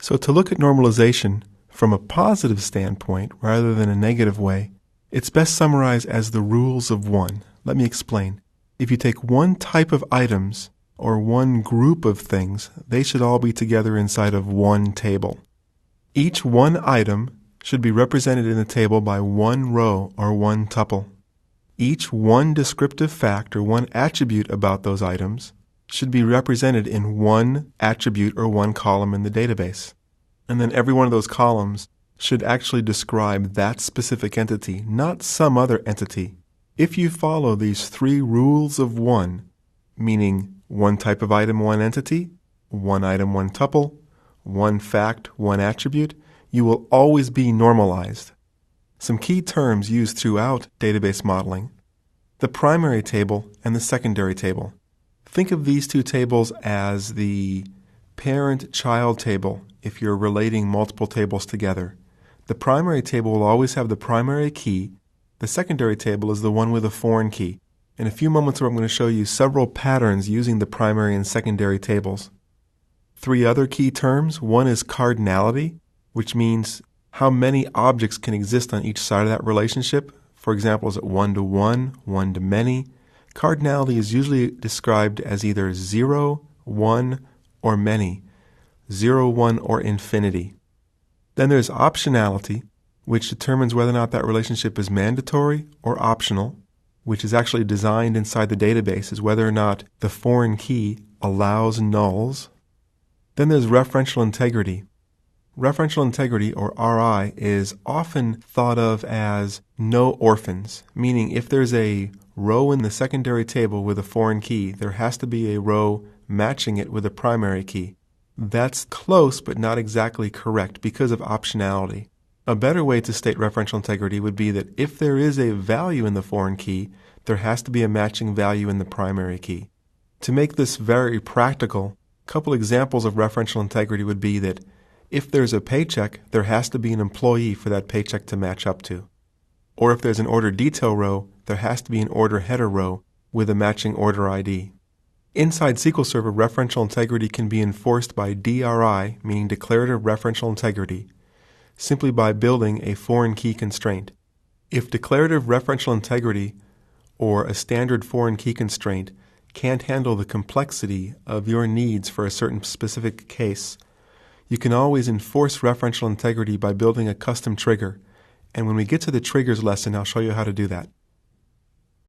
So to look at normalization from a positive standpoint rather than a negative way, it's best summarized as the rules of one. Let me explain. If you take one type of items or one group of things, they should all be together inside of one table. Each one item should be represented in the table by one row or one tuple. Each one descriptive fact or one attribute about those items should be represented in one attribute or one column in the database. And then every one of those columns should actually describe that specific entity, not some other entity. If you follow these three rules of one, meaning one type of item, one entity, one item, one tuple, one fact, one attribute, you will always be normalized. Some key terms used throughout database modeling: the primary table and the secondary table. Think of these two tables as the parent-child table if you're relating multiple tables together. The primary table will always have the primary key. The secondary table is the one with a foreign key. In a few moments, I'm going to show you several patterns using the primary and secondary tables. Three other key terms. One is cardinality, which means how many objects can exist on each side of that relationship. For example, is it one-to-one, one-to-many? Cardinality is usually described as either 0, 1, or many. 0, 1, or infinity. Then there's optionality, which determines whether or not that relationship is mandatory or optional, which is actually designed inside the database as whether or not the foreign key allows nulls. Then there's referential integrity. Referential integrity, or RI, is often thought of as no orphans, meaning if there's a row in the secondary table with a foreign key, there has to be a row matching it with a primary key. That's close but not exactly correct because of optionality. A better way to state referential integrity would be that if there is a value in the foreign key, there has to be a matching value in the primary key. To make this very practical, a couple examples of referential integrity would be that if there's a paycheck, there has to be an employee for that paycheck to match up to. Or if there's an order detail row, there has to be an order header row with a matching order ID. Inside SQL Server, referential integrity can be enforced by DRI, meaning declarative referential integrity, simply by building a foreign key constraint. If declarative referential integrity or a standard foreign key constraint can't handle the complexity of your needs for a certain specific case, you can always enforce referential integrity by building a custom trigger. And when we get to the triggers lesson, I'll show you how to do that.